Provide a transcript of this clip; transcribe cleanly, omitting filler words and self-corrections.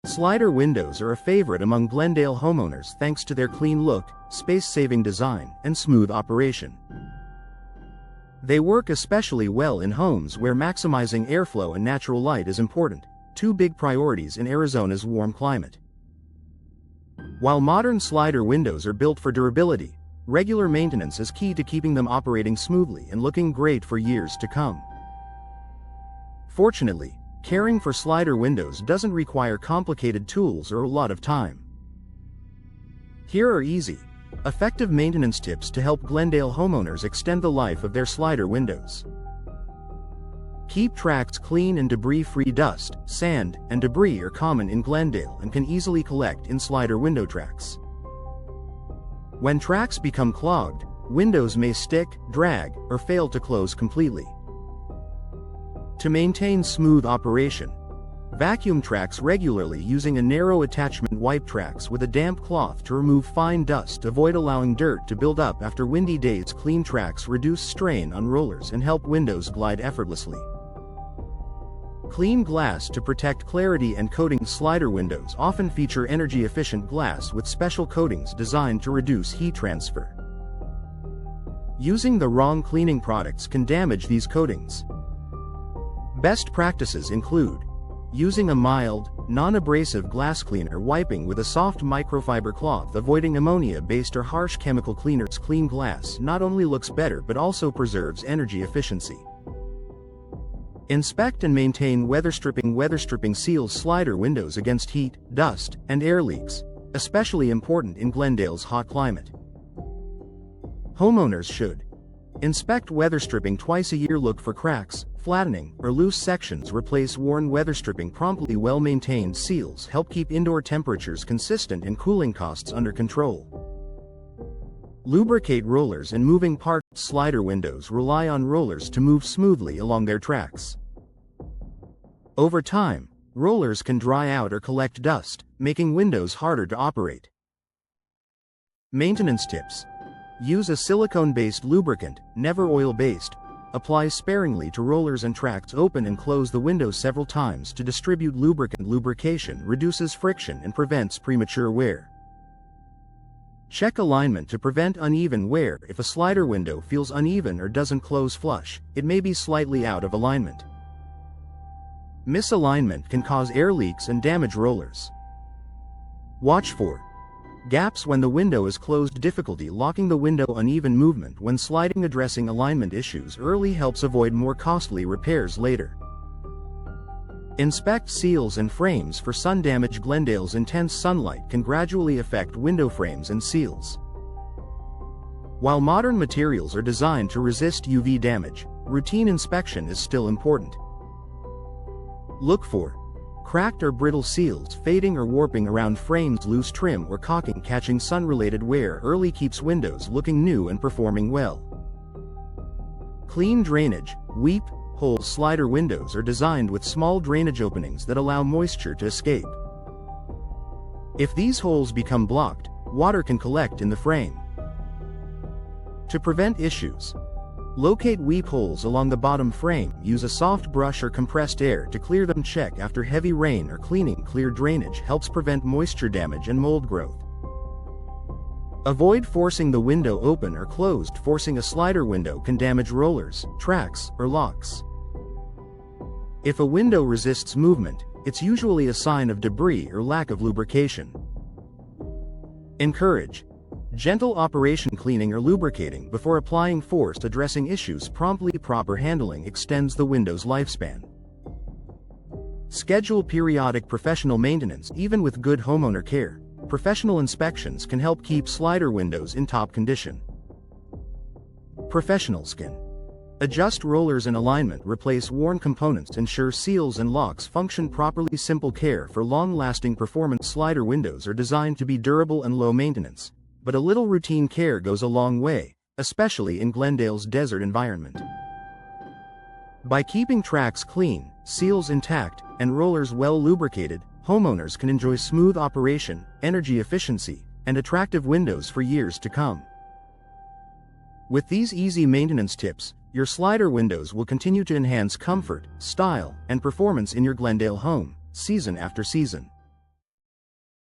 Slider windows are a favorite among Glendale homeowners thanks to their clean look, space-saving design, and smooth operation. They work especially well in homes where maximizing airflow and natural light is important, two big priorities in Arizona's warm climate. While modern slider windows are built for durability, regular maintenance is key to keeping them operating smoothly and looking great for years to come. Fortunately, caring for slider windows doesn't require complicated tools or a lot of time. Here are easy, effective maintenance tips to help Glendale homeowners extend the life of their slider windows. Keep tracks clean and debris-free. Dust, sand, and debris are common in Glendale and can easily collect in slider window tracks. When tracks become clogged, windows may stick, drag, or fail to close completely. To maintain smooth operation, vacuum tracks regularly using a narrow attachment. Wipe tracks with a damp cloth to remove fine dust. Avoid allowing dirt to build up after windy days. Clean tracks reduce strain on rollers and help windows glide effortlessly. Clean glass to protect clarity and coating. Slider windows often feature energy-efficient glass with special coatings designed to reduce heat transfer. Using the wrong cleaning products can damage these coatings. Best practices include using a mild, non-abrasive glass cleaner, wiping with a soft microfiber cloth, avoiding ammonia-based or harsh chemical cleaners. Clean glass not only looks better but also preserves energy efficiency. Inspect and maintain weather stripping. Weather stripping seals slider windows against heat, dust, and air leaks, especially important in Glendale's hot climate. Homeowners should inspect weather stripping twice a year. Look for cracks, flattening, or loose sections. Replace worn weather stripping promptly. Well-maintained seals help keep indoor temperatures consistent and cooling costs under control. Lubricate rollers and moving parts. Slider windows rely on rollers to move smoothly along their tracks. Over time, rollers can dry out or collect dust, making windows harder to operate. Maintenance tips: use a silicone-based lubricant, never oil-based. Apply sparingly to rollers and tracks. Open and close the windows several times to distribute lubricant. Lubrication reduces friction and prevents premature wear. Check alignment to prevent uneven wear. If a slider window feels uneven or doesn't close flush, it may be slightly out of alignment. Misalignment can cause air leaks and damage rollers. Watch for gaps when the window is closed. Difficulty locking the window. Uneven movement when sliding. Addressing alignment issues early helps avoid more costly repairs later. Inspect seals and frames for sun damage. Glendale's intense sunlight can gradually affect window frames and seals. While modern materials are designed to resist UV damage, routine inspection is still important. Look for cracked or brittle seals, fading or warping around frames, loose trim or caulking. Catching sun-related wear early keeps windows looking new and performing well. Clean drainage. Weep hole slider windows are designed with small drainage openings that allow moisture to escape. If these holes become blocked, water can collect in the frame. To prevent issues, locate weep holes along the bottom frame. Use a soft brush or compressed air to clear them. Check after heavy rain or cleaning. Clear drainage helps prevent moisture damage and mold growth. Avoid forcing the window open or closed. Forcing a slider window can damage rollers, tracks, or locks. If a window resists movement, it's usually a sign of debris or lack of lubrication. Encourage gentle operation, cleaning or lubricating before applying force. Addressing issues promptly. Proper handling extends the window's lifespan. Schedule periodic professional maintenance. Even with good homeowner care, professional inspections can help keep slider windows in top condition. Professionals can adjust rollers and alignment, replace worn components, ensure seals and locks function properly. Simple care for long-lasting performance. Slider windows are designed to be durable and low maintenance, but a little routine care goes a long way, especially in Glendale's desert environment. By keeping tracks clean, seals intact, and rollers well lubricated, homeowners can enjoy smooth operation, energy efficiency, and attractive windows for years to come. With these easy maintenance tips, your slider windows will continue to enhance comfort, style, and performance in your Glendale home, season after season.